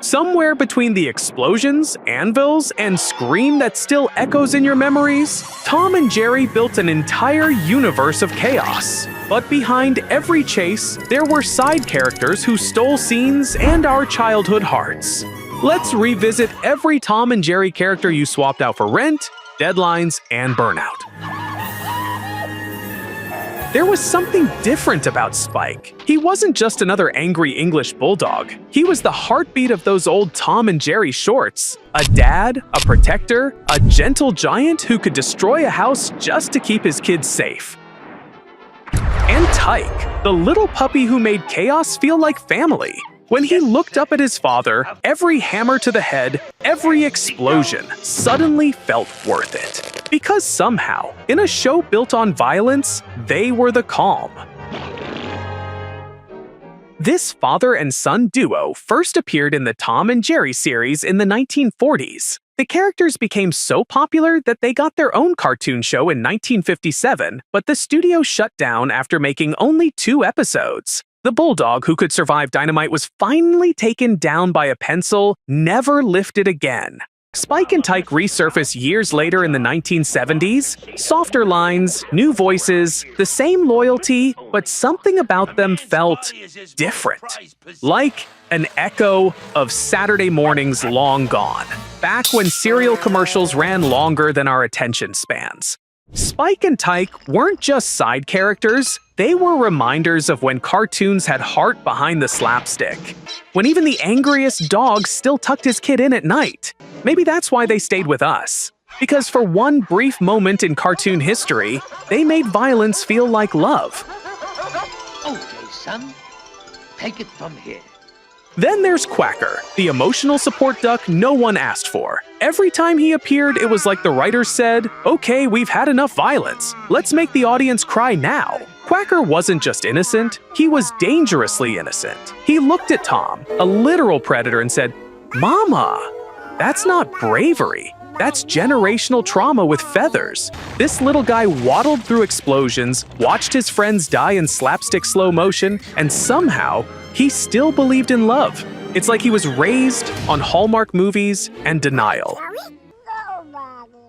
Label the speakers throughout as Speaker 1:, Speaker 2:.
Speaker 1: Somewhere between the explosions, anvils, and scream that still echoes in your memories, Tom and Jerry built an entire universe of chaos. But behind every chase, there were side characters who stole scenes and our childhood hearts. Let's revisit every Tom and Jerry character you swapped out for Rent, deadlines, and burnout. There was something different about Spike. He wasn't just another angry English bulldog. He was the heartbeat of those old Tom and Jerry shorts. A dad, a protector, a gentle giant who could destroy a house just to keep his kids safe. And Tyke, the little puppy who made chaos feel like family. When he looked up at his father, every hammer to the head, every explosion suddenly felt worth it. Because somehow, in a show built on violence, they were the calm. This father and son duo first appeared in the Tom and Jerry series in the 1940s. The characters became so popular that they got their own cartoon show in 1957, but the studio shut down after making only 2 episodes. The bulldog who could survive dynamite was finally taken down by a pencil, never lifted again. Spike and Tyke resurface years later in the 1970s. Softer lines, new voices, the same loyalty, but something about them felt different. Like an echo of Saturday mornings long gone, back when cereal commercials ran longer than our attention spans. Spike and Tyke weren't just side characters, they were reminders of when cartoons had heart behind the slapstick. When even the angriest dog still tucked his kid in at night. Maybe that's why they stayed with us. Because for one brief moment in cartoon history, they made violence feel like love.
Speaker 2: Okay, son. Take it from here.
Speaker 1: Then there's Quacker, the emotional support duck no one asked for. Every time he appeared, it was like the writers said, "Okay, we've had enough violence. Let's make the audience cry now." Quacker wasn't just innocent, he was dangerously innocent. He looked at Tom, a literal predator, and said, "Mama, that's not bravery. That's generational trauma with feathers." This little guy waddled through explosions, watched his friends die in slapstick slow motion, and somehow, he still believed in love. It's like he was raised on Hallmark movies and denial.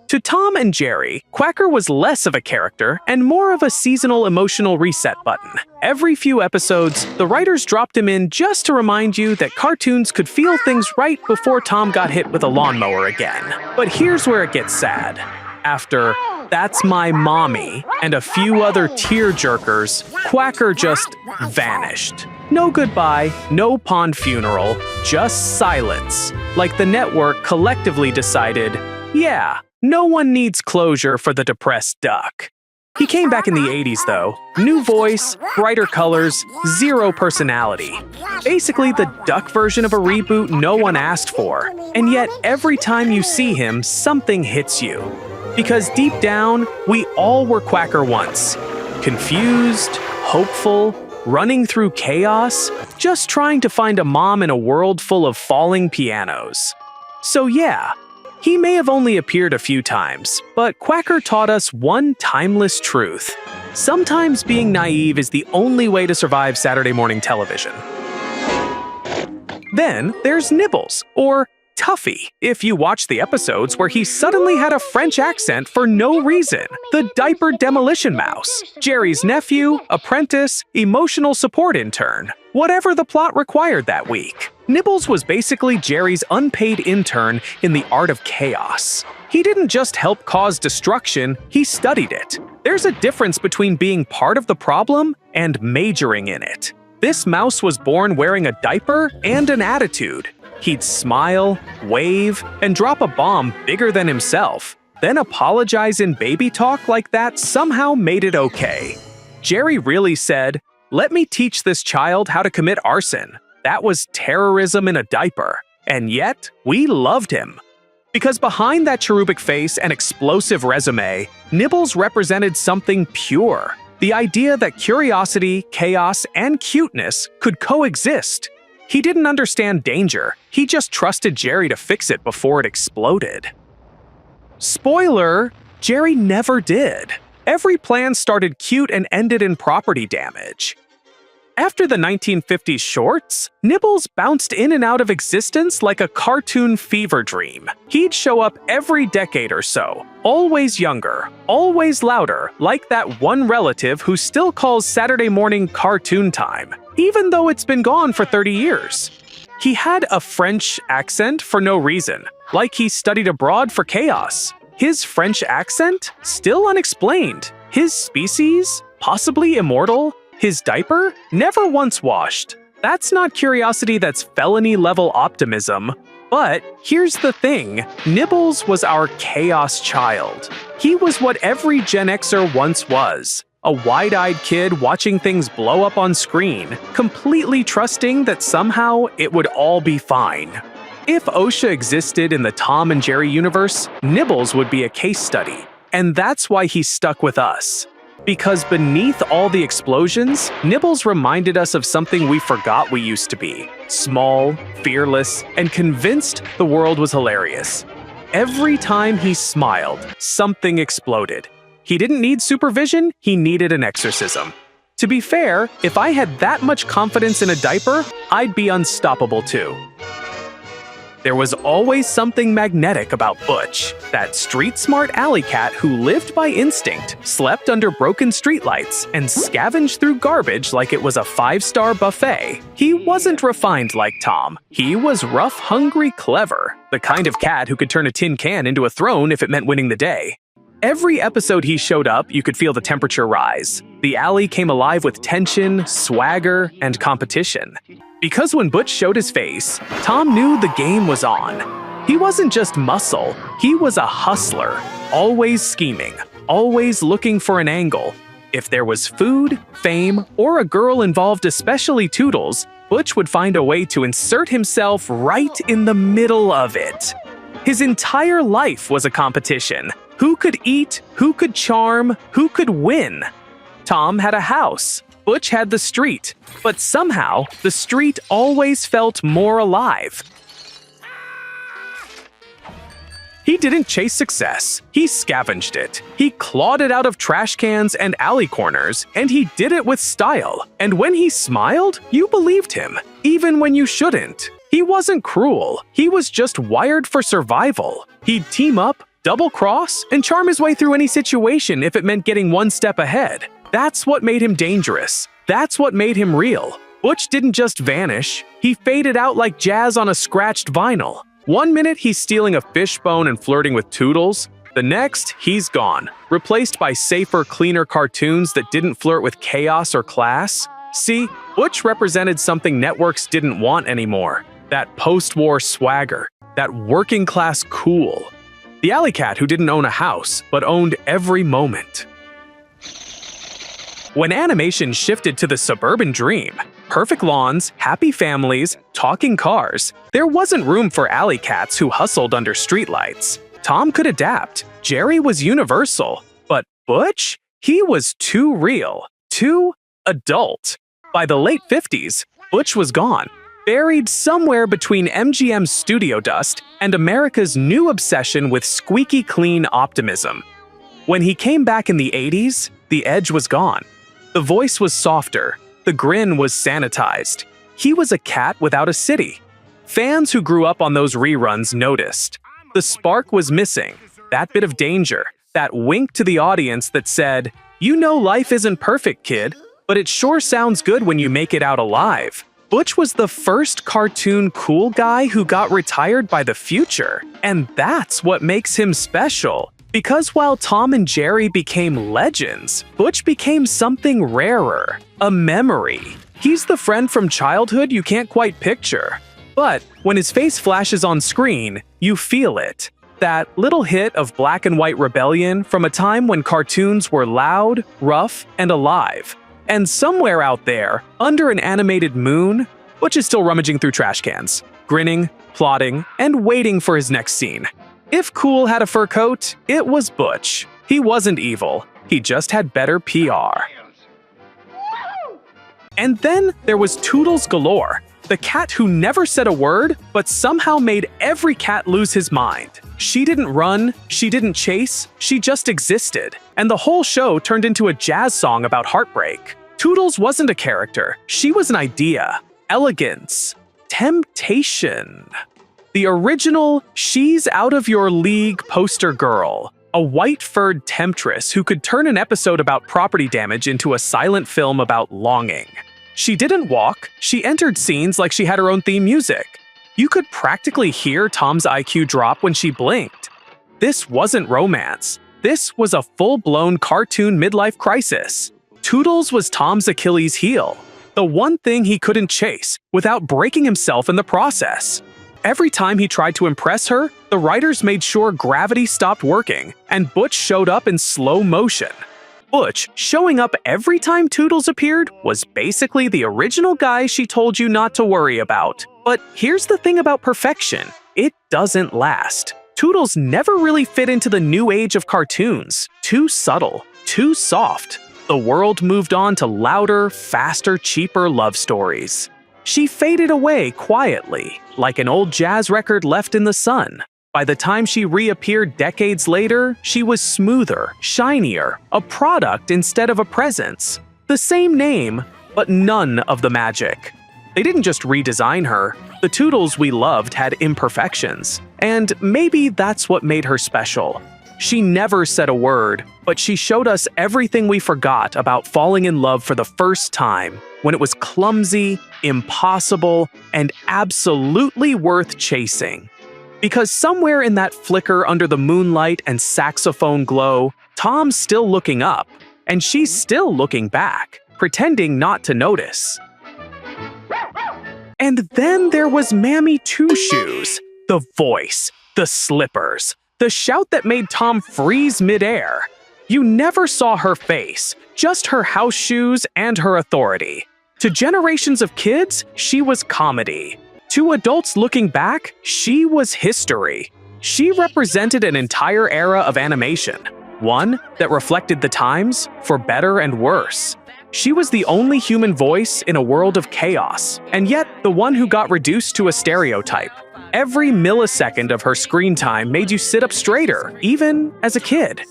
Speaker 1: To Tom and Jerry, Quacker was less of a character and more of a seasonal emotional reset button. Every few episodes, the writers dropped him in just to remind you that cartoons could feel things right before Tom got hit with a lawnmower again. But here's where it gets sad. After "That's My Mommy" and a few other tear-jerkers, Quacker just vanished. No goodbye, no pond funeral, just silence. Like the network collectively decided, yeah, no one needs closure for the depressed duck. He came back in the 80s though. New voice, brighter colors, zero personality. Basically the duck version of a reboot no one asked for. And yet every time you see him, something hits you. Because deep down, we all were Quacker once. Confused, hopeful, running through chaos, just trying to find a mom in a world full of falling pianos. So yeah, he may have only appeared a few times, but Quacker taught us one timeless truth. Sometimes being naive is the only way to survive Saturday morning television. Then there's Nibbles, or Tuffy, if you watch the episodes where he suddenly had a French accent for no reason. The diaper demolition mouse, Jerry's nephew, apprentice, emotional support intern, whatever the plot required that week. Nibbles was basically Jerry's unpaid intern in the art of chaos. He didn't just help cause destruction, he studied it. There's a difference between being part of the problem and majoring in it. This mouse was born wearing a diaper and an attitude. He'd smile, wave, and drop a bomb bigger than himself. Then apologize in baby talk like that somehow made it okay. Jerry really said, "Let me teach this child how to commit arson." That was terrorism in a diaper. And yet, we loved him. Because behind that cherubic face and explosive resume, Nibbles represented something pure. The idea that curiosity, chaos, and cuteness could coexist. He didn't understand danger, he just trusted Jerry to fix it before it exploded. Spoiler, Jerry never did. Every plan started cute and ended in property damage. After the 1950s shorts, Nibbles bounced in and out of existence like a cartoon fever dream. He'd show up every decade or so, always younger, always louder, like that one relative who still calls Saturday morning cartoon time, even though it's been gone for 30 years. He had a French accent for no reason, like he studied abroad for Chaos. His French accent? Still unexplained. His species? Possibly immortal? His diaper? Never once washed. That's not curiosity, that's felony-level optimism. But here's the thing, Nibbles was our chaos child. He was what every Gen Xer once was. A wide-eyed kid watching things blow up on screen, completely trusting that somehow it would all be fine. If OSHA existed in the Tom and Jerry universe, Nibbles would be a case study. And that's why he stuck with us. Because beneath all the explosions, Nibbles reminded us of something we forgot we used to be. Small, fearless, and convinced the world was hilarious. Every time he smiled, something exploded. He didn't need supervision, he needed an exorcism. To be fair, if I had that much confidence in a diaper, I'd be unstoppable too. There was always something magnetic about Butch, that street-smart alley cat who lived by instinct, slept under broken streetlights, and scavenged through garbage like it was a 5-star buffet. He wasn't refined like Tom. He was rough, hungry, clever, the kind of cat who could turn a tin can into a throne if it meant winning the day. Every episode he showed up, you could feel the temperature rise. The alley came alive with tension, swagger, and competition. Because when Butch showed his face, Tom knew the game was on. He wasn't just muscle, he was a hustler, always scheming, always looking for an angle. If there was food, fame, or a girl involved, especially Toodles, Butch would find a way to insert himself right in the middle of it. His entire life was a competition. Who could eat, who could charm, who could win? Tom had a house. Butch had the street, but somehow the street always felt more alive. He didn't chase success, he scavenged it. He clawed it out of trash cans and alley corners, and he did it with style. And when he smiled, you believed him, even when you shouldn't. He wasn't cruel, he was just wired for survival. He'd team up, double-cross, and charm his way through any situation if it meant getting one step ahead. That's what made him dangerous. That's what made him real. Butch didn't just vanish. He faded out like jazz on a scratched vinyl. One minute he's stealing a fishbone and flirting with Toodles. The next, he's gone, replaced by safer, cleaner cartoons that didn't flirt with chaos or class. See, Butch represented something networks didn't want anymore. That post-war swagger. That working-class cool. The alley cat who didn't own a house, but owned every moment. When animation shifted to the suburban dream, perfect lawns, happy families, talking cars, there wasn't room for alley cats who hustled under streetlights. Tom could adapt, Jerry was universal, but Butch? He was too real, too adult. By the late 50s, Butch was gone, buried somewhere between MGM's studio dust and America's new obsession with squeaky clean optimism. When he came back in the 80s, the edge was gone. The voice was softer, the grin was sanitized. He was a cat without a city. Fans who grew up on those reruns noticed. The spark was missing, that bit of danger, that wink to the audience that said, "You know life isn't perfect, kid, but it sure sounds good when you make it out alive." Butch was the first cartoon cool guy who got retired by the future, and that's what makes him special. Because while Tom and Jerry became legends, Butch became something rarer, a memory. He's the friend from childhood you can't quite picture. But when his face flashes on screen, you feel it. That little hit of black and white rebellion from a time when cartoons were loud, rough, and alive. And somewhere out there, under an animated moon, Butch is still rummaging through trash cans, grinning, plotting, and waiting for his next scene. If cool had a fur coat, it was Butch. He wasn't evil, he just had better PR. And then there was Toodles galore, the cat who never said a word, but somehow made every cat lose his mind. She didn't run, she didn't chase, she just existed. And the whole show turned into a jazz song about heartbreak. Toodles wasn't a character, she was an idea, elegance, temptation. The original she's out of your league poster girl, a white-furred temptress who could turn an episode about property damage into a silent film about longing. She didn't walk, she entered scenes like she had her own theme music. You could practically hear Tom's IQ drop when she blinked. This wasn't romance. This was a full-blown cartoon midlife crisis. Toodles was Tom's Achilles heel, the one thing he couldn't chase without breaking himself in the process. Every time he tried to impress her, the writers made sure gravity stopped working and Butch showed up in slow motion. Butch showing up every time Toodles appeared was basically the original guy she told you not to worry about. But here's the thing about perfection, it doesn't last. Toodles never really fit into the new age of cartoons. Too subtle, too soft. The world moved on to louder, faster, cheaper love stories. She faded away quietly, like an old jazz record left in the sun. By the time she reappeared decades later, she was smoother, shinier, a product instead of a presence. The same name, but none of the magic. They didn't just redesign her. The Toodles we loved had imperfections, and maybe that's what made her special. She never said a word, but she showed us everything we forgot about falling in love for the first time, when it was clumsy, impossible, and absolutely worth chasing. Because somewhere in that flicker under the moonlight and saxophone glow, Tom's still looking up, and she's still looking back, pretending not to notice. And then there was Mammy Two Shoes, the voice, the slippers, the shout that made Tom freeze midair. You never saw her face, just her house shoes and her authority. To generations of kids, she was comedy. To adults looking back, she was history. She represented an entire era of animation, one that reflected the times, for better and worse. She was the only human voice in a world of chaos, and yet the one who got reduced to a stereotype. Every millisecond of her screen time made you sit up straighter, even as a kid.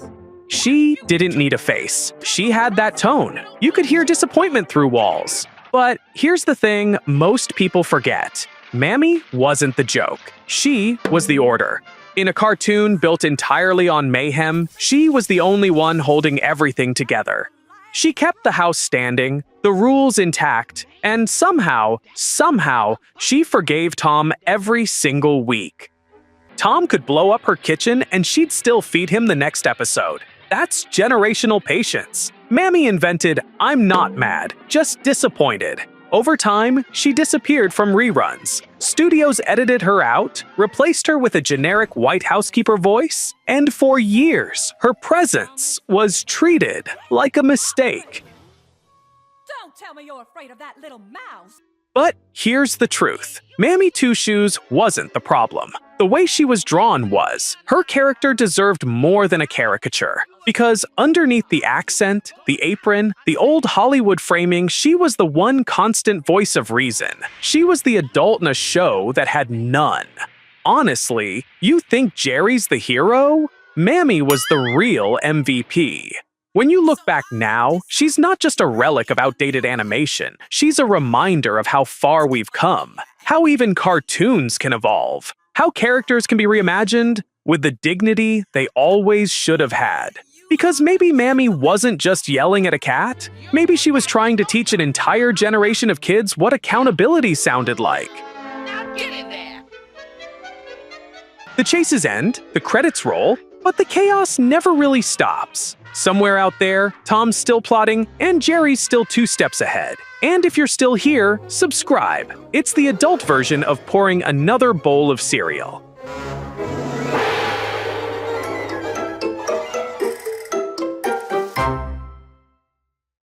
Speaker 1: She didn't need a face. She had that tone. You could hear disappointment through walls. But here's the thing most people forget. Mammy wasn't the joke. She was the order. In a cartoon built entirely on mayhem, she was the only one holding everything together. She kept the house standing, the rules intact, and somehow, she forgave Tom every single week. Tom could blow up her kitchen and she'd still feed him the next episode. That's generational patience. Mammy invented, "I'm not mad, just disappointed." Over time, she disappeared from reruns. Studios edited her out, replaced her with a generic white housekeeper voice, and for years, her presence was treated like a mistake.
Speaker 3: Don't tell me you're afraid of that little mouse.
Speaker 1: But here's the truth. Mammy Two Shoes wasn't the problem. The way she was drawn was. Her character deserved more than a caricature. Because underneath the accent, the apron, the old Hollywood framing, she was the one constant voice of reason. She was the adult in a show that had none. Honestly, you think Jerry's the hero? Mammy was the real MVP. When you look back now, she's not just a relic of outdated animation. She's a reminder of how far we've come, how even cartoons can evolve, how characters can be reimagined with the dignity they always should have had. Because maybe Mammy wasn't just yelling at a cat. Maybe she was trying to teach an entire generation of kids what accountability sounded like.
Speaker 2: Now get in there!
Speaker 1: The chases end, the credits roll, but the chaos never really stops. Somewhere out there, Tom's still plotting, and Jerry's still 2 steps ahead. And if you're still here, subscribe. It's the adult version of pouring another bowl of cereal.